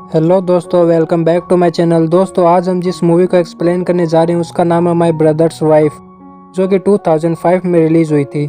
Hello दोस्तों, welcome back to my channel. दोस्तों, आज हम जिस मूवी को एक्सप्लेन करने जा रहे हैं उसका नाम है माय ब्रदर्स वाइफ, जो कि 2005 में रिलीज हुई थी।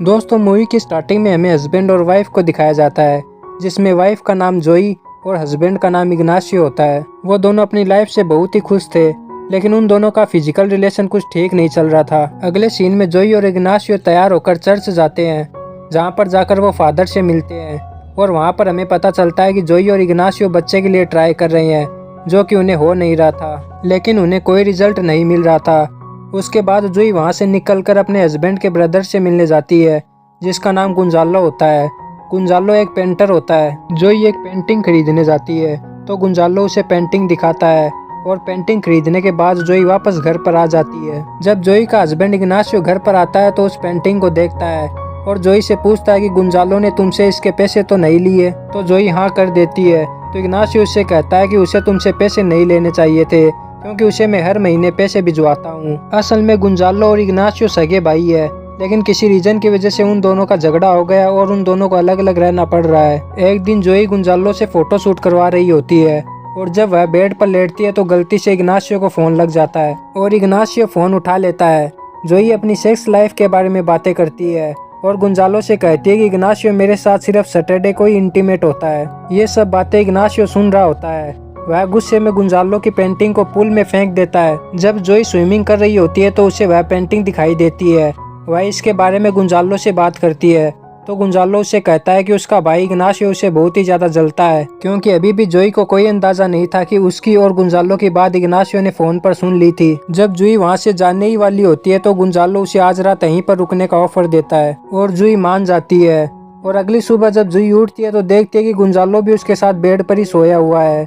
दोस्तों, मूवी की स्टार्टिंग में हमें हस्बैंड और वाइफ को दिखाया जाता है, जिसमें वाइफ का नाम जोई और हस्बैंड का नाम इग्नाशियो होता है। वो दोनों अपनी लाइफ से बहुत ही खुश थे, लेकिन उन दोनों का फिजिकल रिलेशन कुछ ठीक नहीं चल रहा था। अगले सीन में जोई और इग्नाशियो तैयार होकर चर्च जाते हैं, जहाँ पर जाकर वो फादर से मिलते हैं और वहाँ पर हमें पता चलता है कि जोई और इग्नाशियो बच्चे के लिए ट्राई कर रहे हैं, जो कि उन्हें हो नहीं रहा था, लेकिन उन्हें कोई रिजल्ट नहीं मिल रहा था। उसके बाद जोई वहाँ से निकलकर अपने हस्बैंड के ब्रदर से मिलने जाती है, जिसका नाम गुंजालो होता है। गुंजालो एक पेंटर होता है। जोई एक पेंटिंग खरीदने जाती है, तो गुंजालो उसे पेंटिंग दिखाता है और पेंटिंग खरीदने के बाद जोई वापस घर पर आ जाती है। जब जोई का हस्बैंड इग्नाशियो घर पर आता है तो उस पेंटिंग को देखता है और जोई से पूछता है कि गुंजालो ने तुमसे इसके पैसे तो नहीं लिए। तो जोई हाँ कर देती है। तो इग्नाशियो उससे कहता है कि उसे तुमसे पैसे नहीं लेने चाहिए थे, क्योंकि उसे मैं हर महीने पैसे भिजवाता हूँ। असल में गुंजालो और इग्नाशियो सगे भाई है, लेकिन किसी रीजन की वजह से उन दोनों का झगड़ा हो गया और उन दोनों को अलग अलग रहना पड़ रहा है। एक दिन जोई गुंजालो से फोटो शूट करवा रही होती है और जब वह बेड पर लेटती है तो गलती से इग्नाशियो को फोन लग जाता है और इग्नाशियो फोन उठा लेता है। जोई अपनी सेक्स लाइफ के बारे में बातें करती है और गुंजालो से कहती है कि इग्नाशियो मेरे साथ सिर्फ सैटरडे को ही इंटीमेट होता है। ये सब बातें इग्नाशियो सुन रहा होता है। वह गुस्से में गुंजालो की पेंटिंग को पूल में फेंक देता है। जब जोई स्विमिंग कर रही होती है तो उसे वह पेंटिंग दिखाई देती है। वह इसके बारे में गुंजालो से बात करती है, तो गुंजालो उससे कहता है कि उसका भाई इग्नाशियो उसे बहुत ही ज्यादा जलता है, क्योंकि अभी भी जोई को कोई अंदाजा नहीं था कि उसकी और गुंजालो की बात इग्नाशियो ने फोन पर सुन ली थी। जब जोई वहां से जाने ही वाली होती है तो गुंजालो उसे आज रात यहीं पर रुकने का ऑफर देता है और जोई मान जाती है। और अगली सुबह जब जोई उठती है तो देखती है कि गुंजालो भी उसके साथ बेड पर ही सोया हुआ है।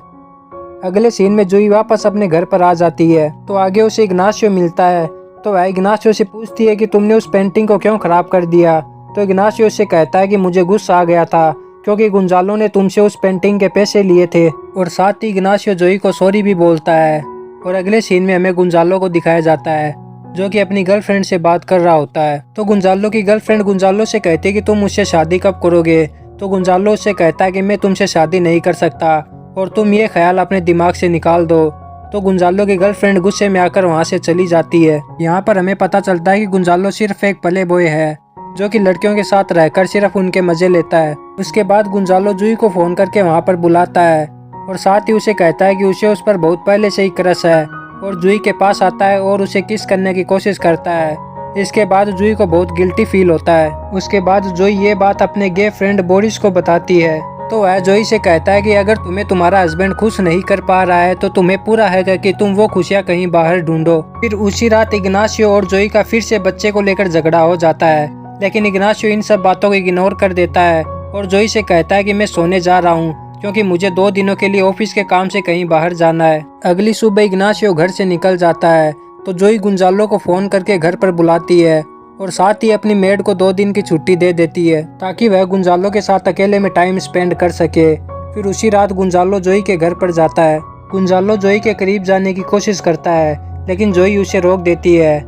अगले सीन में जोई वापस अपने घर पर आ जाती है तो आगे उसे इग्नाशियो मिलता है। तो वह इग्नाशियो से पूछती है कि तुमने उस पेंटिंग को क्यों खराब कर दिया। तो इग्नाशियो से कहता है कि मुझे गुस्सा आ गया था, क्योंकि गुंजालो ने तुमसे उस पेंटिंग के पैसे लिए थे। और साथ ही इग्नाशियो जोई को सॉरी भी बोलता है। और अगले सीन में हमें गुंजालो को दिखाया जाता है, जो कि अपनी गर्लफ्रेंड से बात कर रहा होता है। तो गुंजालो की गर्लफ्रेंड गुंजालो से कहती है कि तुम मुझसे शादी कब करोगे। तो गुंजालो उससे कहता है कि मैं तुमसे शादी नहीं कर सकता और तुम ये ख्याल अपने दिमाग से निकाल दो। तो गुंजालो की गर्लफ्रेंड गुस्से में आकर वहाँ से चली जाती है। यहाँ पर हमें पता चलता है कि गुंजालो सिर्फ एक प्ले बॉय है, जो कि लड़कियों के साथ रहकर सिर्फ उनके मजे लेता है। उसके बाद गुंजालो जोई को फोन करके वहाँ पर बुलाता है और साथ ही उसे कहता है कि उसे उस पर बहुत पहले से ही क्रश है, और जोई के पास आता है और उसे किस करने की कोशिश करता है। इसके बाद जोई को बहुत गिल्टी फील होता है। उसके बाद जोई ये बात अपने गे फ्रेंड बोरिस को बताती है। तो वह जोई से कहता है कि अगर तुम्हें तुम्हारा हस्बैंड खुश नहीं कर पा रहा है तो तुम्हें पूरा है कि तुम वो खुशियाँ कहीं बाहर ढूंढो। फिर उसी रात इग्नाशियो और जोई का फिर से बच्चे को लेकर झगड़ा हो जाता है, लेकिन इग्नाशियो इन सब बातों को इग्नोर कर देता है और जोई से कहता है कि मैं सोने जा रहा हूँ, क्योंकि मुझे 2 दिनों के लिए ऑफिस के काम से कहीं बाहर जाना है। अगली सुबह इग्नाशियो घर से निकल जाता है तो जोई गुंजालो को फोन करके घर पर बुलाती है और साथ ही अपनी मेड को 2 दिन की छुट्टी दे देती है, ताकि वह गुंजालो के साथ अकेले में टाइम स्पेंड कर सके। फिर उसी रात गुंजालो जोई के घर पर जाता है। गुंजालो जोई के करीब जाने की कोशिश करता है, लेकिन जोई उसे रोक देती है।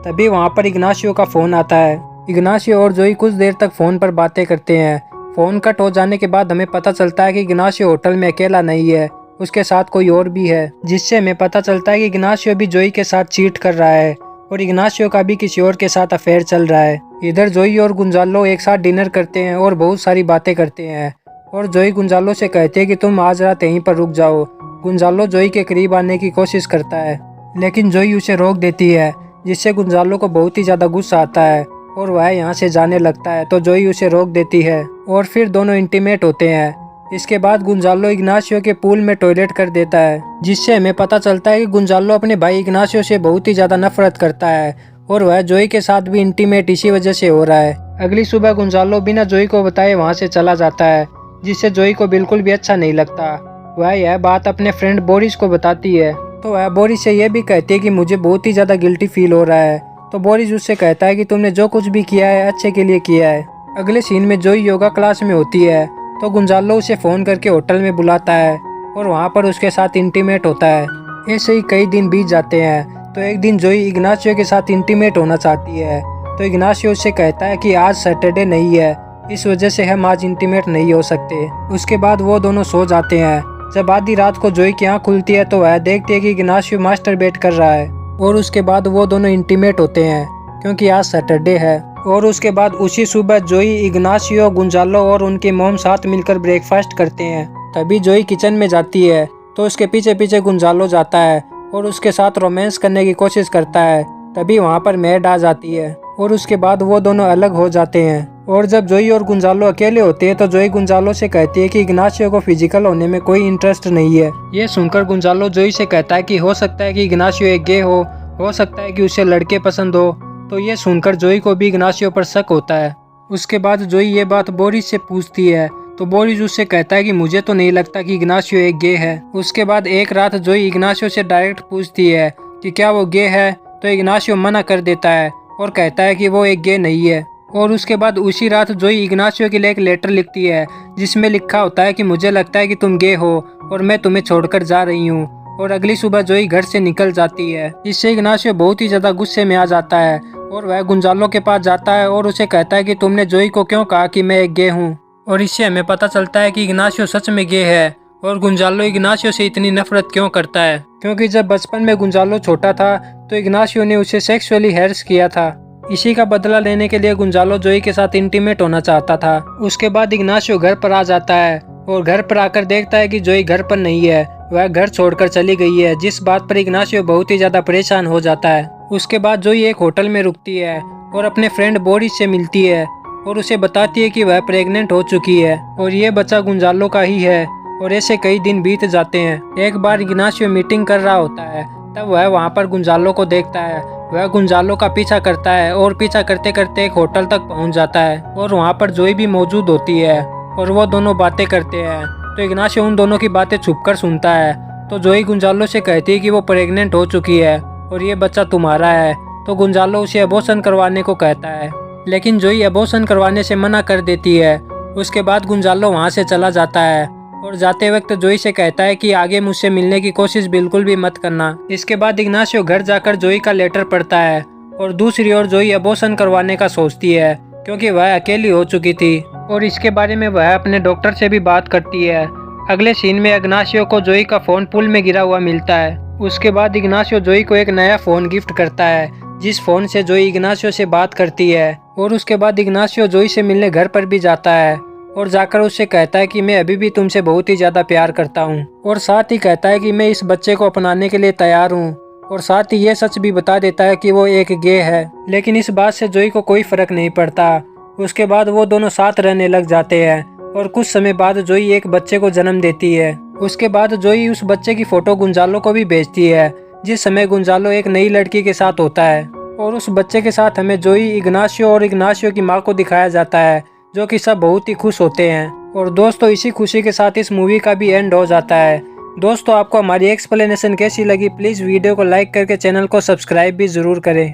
तभी वहाँ पर इग्नाशियो का फोन आता है। इग्नाशियो और जोई कुछ देर तक फोन पर बातें करते हैं। फोन कट हो जाने के बाद हमें पता चलता है कि इग्नाशियो होटल में अकेला नहीं है, उसके साथ कोई और भी है, जिससे हमें पता चलता है कि इग्नाशियो भी जोई के साथ चीट कर रहा है और इग्नाशियो का भी किसी और के साथ अफेयर चल रहा है। इधर जोई और गुंजालो एक साथ डिनर करते हैं और बहुत सारी बातें करते हैं। और जोई गुंजालो से कहती है कि तुम आज रात यहीं पर रुक जाओ। गुंजालो जोई के करीब आने की कोशिश करता है, लेकिन जोई उसे रोक देती है, जिससे गुंजालो को बहुत ही ज्यादा गुस्सा आता है और वह यहाँ से जाने लगता है। तो जोई उसे रोक देती है और फिर दोनों इंटीमेट होते हैं। इसके बाद गुंजालो इग्नाशियो के पूल में टॉयलेट कर देता है, जिससे हमें पता चलता है कि गुंजालो अपने भाई इग्नाशियो से बहुत ही ज्यादा नफरत करता है और वह जोई के साथ भी इंटीमेट इसी वजह से हो रहा है। अगली सुबह गुंजालो बिना जोई को बताए वहाँ से चला जाता है, जिससे जोई को बिल्कुल भी अच्छा नहीं लगता। वह यह बात अपने फ्रेंड बोरिस को बताती है, तो वह बोरिस से यह भी कहती है कि मुझे बहुत ही ज्यादा गिल्टी फील हो रहा है। तो बोरिस उससे कहता है कि तुमने जो कुछ भी किया है अच्छे के लिए किया है। अगले सीन में जोई योगा क्लास में होती है, तो गुंजालो उसे फोन करके होटल में बुलाता है और वहाँ पर उसके साथ इंटीमेट होता है। ऐसे ही कई दिन बीत जाते हैं। तो एक दिन जोई इग्नाशियो के साथ इंटीमेट होना चाहती है, तो इग्नाशियो उससे कहता है कि आज सैटरडे नहीं है, इस वजह से हम आज इंटीमेट नहीं हो सकते। उसके बाद वो दोनों सो जाते हैं जब आधी रात को जोई की आँख खुलती है तो वह देखती है कि इग्नाशियो मास्टरबेट कर रहा है और उसके बाद वो दोनों इंटीमेट होते हैं क्योंकि आज सैटरडे है। और उसके बाद उसी सुबह जोई, इग्नाशियो, गुंजालो और उनकी मॉम साथ मिलकर ब्रेकफास्ट करते हैं। तभी जोई किचन में जाती है तो उसके पीछे पीछे गुंजालो जाता है और उसके साथ रोमांस करने की कोशिश करता है। तभी वहाँ पर मैड आ जाती है और उसके बाद वो दोनों अलग हो जाते हैं। और जब जोई और गुंजालो अकेले होते हैं तो जोई गुंजालो से कहती है कि इग्नाशियो को फिजिकल होने में कोई इंटरेस्ट नहीं है। ये सुनकर गुंजालो जोई से कहता है कि हो सकता है कि इग्नाशियो एक गे हो सकता है कि उसे लड़के पसंद हो। तो ये सुनकर जोई को भी इग्नाशियो पर शक होता है। उसके बाद जोई ये बात बोरिस से पूछती है तो बोरिस उससे कहता है कि मुझे तो नहीं लगता कि इग्नाशियो एक गे है। उसके बाद एक रात जोई इग्नाशियो से डायरेक्ट पूछती है कि क्या वो गे है, तो इग्नाशियो मना कर देता है और कहता है कि वो एक गे नहीं है। और उसके बाद उसी रात जोई इग्नाशियो के लिए एक लेटर लिखती है जिसमें लिखा होता है कि मुझे लगता है कि तुम गे हो और मैं तुम्हें छोड़कर जा रही हूँ। और अगली सुबह जोई घर से निकल जाती है। इससे इग्नाशियो बहुत ही ज्यादा गुस्से में आ जाता है और वह गुंजालो के पास जाता है और उसे कहता है कि तुमने जोई को क्यों कहा कि मैं एक गे हूँ। और इससे हमें पता चलता है कि इग्नाशियो सच में गे है। और गुंजालो इग्नाशियो से इतनी नफरत क्यों करता है, क्योंकि जब बचपन में गुंजालो छोटा था तो इग्नाशियो ने उसे सेक्सुअली हैरेस किया था। इसी का बदला लेने के लिए गुंजालो जोई के साथ इंटीमेट होना चाहता था। उसके बाद इग्नाशियो घर पर आ जाता है और घर पर आकर देखता है कि जोई घर पर नहीं है, वह घर छोड़कर चली गई है, जिस बात पर इग्नाशियो बहुत ही ज्यादा परेशान हो जाता है। उसके बाद जोई एक होटल में रुकती है और अपने फ्रेंड बोरिस से मिलती है और उसे बताती है कि वह प्रेग्नेंट हो चुकी है और ये बच्चा गुंजालो का ही है। और ऐसे कई दिन बीत जाते हैं। एक बार इग्नाशियो मीटिंग कर रहा होता है तब वह वहाँ पर गुंजालो को देखता है। वह गुंजालो का पीछा करता है और पीछा करते करते एक होटल तक पहुँच जाता है और वहाँ पर जोई भी मौजूद होती है और वो दोनों बातें करते हैं। तो इग्नाशियो उन दोनों की बातें छुपकर सुनता है। तो जोई गुंजालो से कहती है कि वो प्रेग्नेंट हो चुकी है और ये बच्चा तुम्हारा है। तो गुंजालो उसे अबॉर्शन करवाने को कहता है, लेकिन जोई अबॉर्शन करवाने से मना कर देती है। उसके बाद गुंजालो वहाँ से चला जाता है और जाते वक्त जोई से कहता है कि आगे मुझसे मिलने की कोशिश बिल्कुल भी मत करना। इसके बाद इग्नाशियो घर जाकर जोई का लेटर पढ़ता है और दूसरी ओर जोई अबॉर्शन करवाने का सोचती है क्योंकि वह अकेली हो चुकी थी और इसके बारे में वह अपने डॉक्टर से भी बात करती है। अगले सीन में इग्नाशियो को जोई का फोन पुल में गिरा हुआ मिलता है। उसके बाद इग्नाशियो जोई को एक नया फोन गिफ्ट करता है जिस फोन से जोई इग्नाशियो से बात करती है। और उसके बाद इग्नाशियो जोई से मिलने घर पर भी जाता है और जाकर उससे कहता है कि मैं अभी भी तुमसे बहुत ही ज्यादा प्यार करता हूँ और साथ ही कहता है कि मैं इस बच्चे को अपनाने के लिए तैयार हूँ। और साथ ही ये सच भी बता देता है कि वो एक गे है, लेकिन इस बात से जोई को कोई फर्क नहीं पड़ता। उसके बाद वो दोनों साथ रहने लग जाते हैं और कुछ समय बाद जोई एक बच्चे को जन्म देती है। उसके बाद जोई उस बच्चे की फोटो गुंजालो को भी भेजती है जिस समय गुंजालो एक नई लड़की के साथ होता है। और उस बच्चे के साथ हमें जोई, इग्नाशियो और इग्नाशियो की माँ को दिखाया जाता है जो कि सब बहुत ही खुश होते हैं। और दोस्तों इसी खुशी के साथ इस मूवी का भी एंड हो जाता है। दोस्तों आपको हमारी एक्सप्लेनेशन कैसी लगी, प्लीज़ वीडियो को लाइक करके चैनल को सब्सक्राइब भी ज़रूर करें।